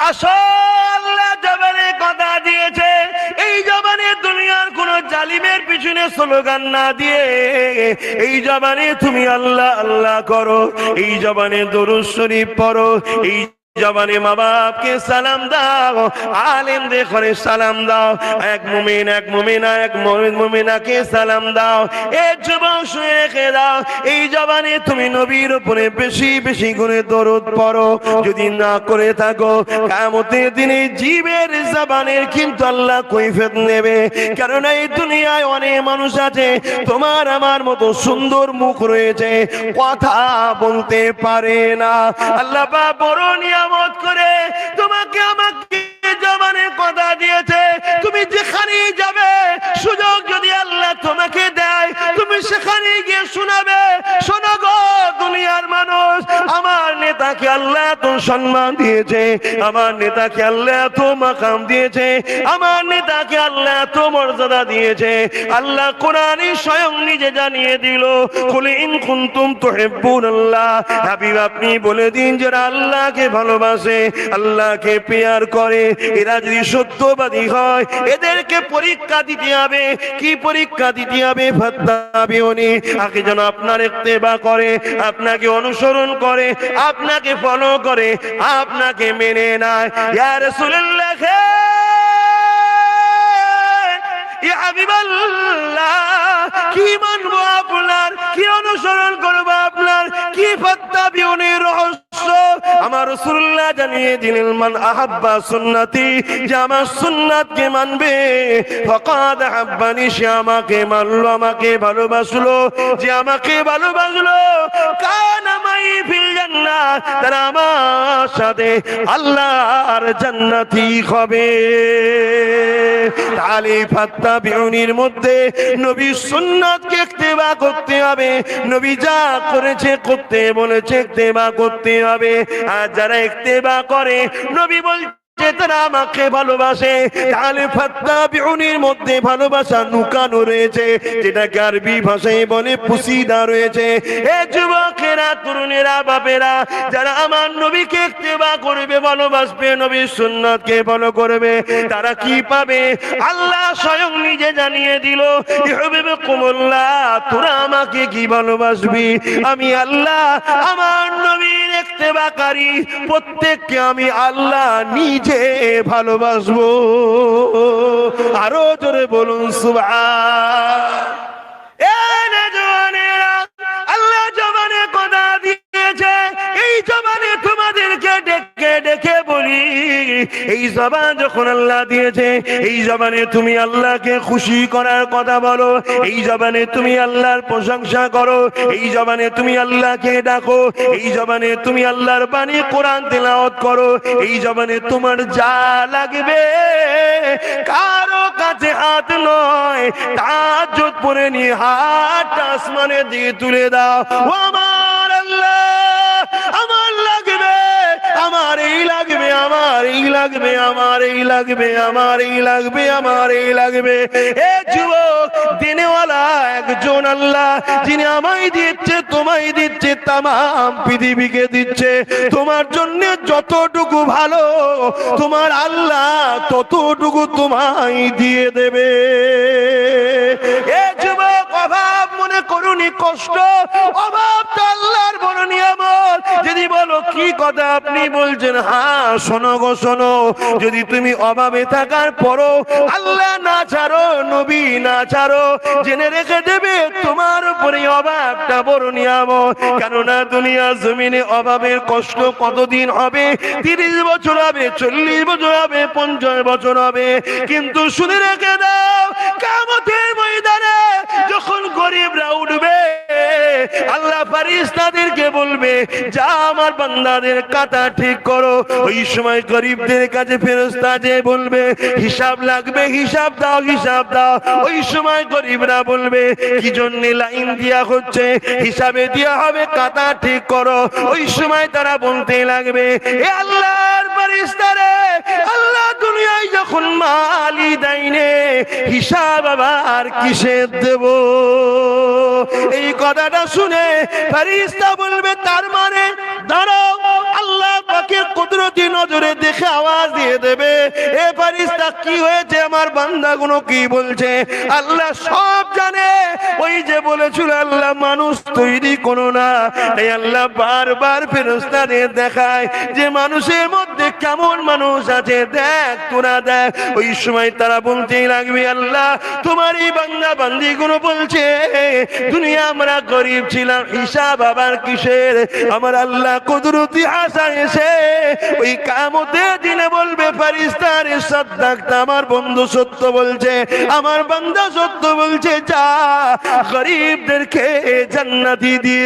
আসলে জবানে কথা দিয়েছে, এই জবানে দুনিয়ার কোন জালিমের পিছনে স্লোগান না দিয়ে এই জবানে তুমি আল্লাহ আল্লাহ করো, এই জবানে দরুদ শরীফ পড়ো, এই জবানে মা বাপকে সালাম দাও, আলেমদের ঘরে সালাম দাও, এক মুমিন এক মুমিনা এক মুমিনাকে সালাম দাও, এ যুবক শুয়ে রেখে দাও, এই জবানে তুমি নবীর উপরে বেশি বেশি করে দরুদ পড়ো। যদি না করে থাকো কিয়ামতের দিনে জীবের জবানের কিন্তু আল্লাহ কৈফিয়ত নেবে। কারণ এই দুনিয়ায় অনেক মানুষ আছে তোমার আমার মতো সুন্দর মুখ রয়েছে, কথা বলতে পারে না। আল্লাহ পাক বড় নিয়ামত করে তোমাকে আমাকে জবানে কথা দিয়েছে, তুমি যেখানেই যাবে সুযোগ যদি আল্লাহ তোমাকে দেয় তুমি সেখানে গিয়ে শোনাবে। শোনো গো দুনিয়ার মানুষ, আমার নেতাকে আল্লাহ এত সম্মান দিয়েছে, আমার নেতাকে আল্লাহ এত মাকাম দিয়েছে, আমার নেতাকে আল্লাহ এত মর্যাদা দিয়েছে। আল্লাহ কোরআনে স্বয়ং নিজে জানিয়ে দিল, কুল ইন কুনতুম তুহিব্বুনাল্লাহ, হাবিব আপনি বলে দিন যারা আল্লাহকে ভালোবাসে, আল্লাহকে প্যার করে, এরা যদি সত্যবাদী হয় এদেরকে পরীক্ষা দিতে হবে। কি পরীক্ষা দিতে হবে? ফাত্তাবিউনি, আগে যেন আপনার ইত্তেবা করে, আপনাকে অনুসরণ করে, আপনাকে ফলো করে, আপনাকে মেনে নেয়। ইয়া রাসূলুল্লাহ, ইয়া হাবিবাল্লাহ, কি মানবো আপনার, কি অনুসরণ করবো আপনার, কি ফাত্তাবিউনির রহস্য আমার রাসূলুল্লাহ জানিয়ে দিলেন। মান আহাব্বা সুন্নতি, যে আমার সুন্নাতকে মানবে, ফাকাদ আহাব্বানি, সে আমাকে মানলো, আমাকে ভালোবাসলো, যে আমাকে ভালোবাসলো, কানা মাই ফিল জান্নাহ, তারা আমার সাথে আল্লাহর জান্নাতি হবে। তাহলে ফাত্তাবিউনির মধ্যে নবীর সুন্নাতকে ইত্তেবা করতে হবে, নবী যা করেছে করতে বলেছে ইত্তেবা করতে হবে। আর যারা ইত্তেবা করে নবী বলছে তারা আমাকে ভালোবাসে, তাহলে ফাত্তাবিউনির মধ্যে ভালোবাসা লুকানো রয়েছে, যেটাকে আরবি ভাষায় বলে পুসিদা রয়েছে। এ যুবকেরা, তরুণেরা, বাপেরা, যারা আমার নবীকে ইত্তেবা করবে, ভালোবাসবে, নবীর সুন্নাতকে ফলো করবে, তারা কি পাবে? আল্লাহ স্বয়ং নিজে জানিয়ে দিল, ইউহিব্বুকুমুল্লাহ, তোরা আমাকে কি ভালোবাসবি? আমি আল্লাহ আমার নবীর ইত্তেবাকারী প্রত্যেককে আমি আল্লাহ নিজে ভালোবাসবো। আরো জোরে বলুন সুবহান। আল্লাহ জবানে কথা দিয়েছে, এই জবানে তোমাদেরকে ডেকে ডেকে বলি, এই জবান যখন আল্লাহ দিয়েছে, এই জবানে তুমি আল্লাহকে খুশি করার কথা বলো, এই জবানে তুমি আল্লাহর প্রশংসা করো, এই জবানে তুমি আল্লাহকে ডাকো, এই জবানে তুমি আল্লাহর বাণী কোরআন তেলাওয়াত করো, এই জবানে তোমার যা লাগবে কারো কাছে হাত নয়, তাহাজ্জুদ পড়ে নিয়ে হাত আসমানে দিয়ে তুলে দাও, ও আমার আল্লাহ আমার লাগবে, আমার এই লাগবে, আমার এই লাগবে, আমার এই লাগবে, আমার এই লাগবে, আমার এই লাগবে। এ যুবক, দিনেওয়ালা একজন আল্লাহ, যিনি আমায় দিচ্ছে, তোমায় দিচ্ছে, তামাম পৃথিবীকে দিচ্ছে। তোমার জন্য যতটুকু ভালো তোমার আল্লাহ ততটুকু তোমায় দিয়ে দেবে। এ যুবক, অভাব মনে করুনি কষ্ট, অভাব তো আল্লাহর বড় নিয়ামত। যদি বলো কি কথা আপনি বলছেন, হ্যাঁ শোনো গো শোনো, যদি তুমি অভাবে থাকার পরও আল্লাহ না ছাড়ো, নবী না ছাড়ো, জেনে রেখে দেবে তোমার উপরে অভাবটা বড় নিয়ামত। কেননা দুনিয়া জমিনে অভাবের কষ্ট কতদিন হবে? 30 বছর হবে, 40 বছর হবে, 50 বছর হবে। কিন্তু শুনে রেখে দাও, কিয়ামতের ময়দানে যখন গরিবরা উঠবে, আল্লাহ ফেরেশতাদেরকে বলবে, যা আমার বান্দাদের কাতা ঠিক করো। ওই সময় গরিবদের কাছে ফেরেশতা যে বলবে, হিসাব লাগবে, হিসাব দাও, হিসাব দাও। ওই সময় গরিবরা বলবে, কি জন্য লাইন দেয়া হচ্ছে? হিসাবে দেয়া হবে, কাতা ঠিক করো। ওই সময় তারা বলতে লাগবে, এ আল্লাহর ফেরেশতারে, আল্লাহ দুনিয়ায় যখন মালি দেয়নি, হিসাব আবার কিসের দেব? এই কথাটা শুনে ফেরেশতা বলবে, তার মানে দাঁড়াও, আল্লাহ পাকের কুদরত কুদরতি নজরে দেখে আওয়াজ দিয়ে দেবে, এ ফেরেশতা কি হয়েছে, আমার বান্দাগুলো কি বলছে। আল্লাহ সব জানে। ওই যে বলেছিল আল্লাহ মানুষ তৈরি করো না, তাই আল্লাহ বারবার ফেরেশতাদের দেখায় যে মানুষের মধ্যে কেমন মানুষ আছে, দেখ তোরা দেখ। ওই সময় তারা বলতেই লাগবে, আল্লাহ তোমার এই বান্দা বান্দিগুলো বলছে দুনিয়া আমরা গরিব ছিলাম, হিসাব আবার কিসের। আমার আল্লাহ কুদরতি আশা এসে ওই কিয়ামতের দিনে বলবে, ফেরেশতারে সাদ্দাকতা, আমার বন্ধু সত্য বলছে, আমার বান্দা সত্য বলছে, যা গরিবদেরকে জান্নাতি দিয়ে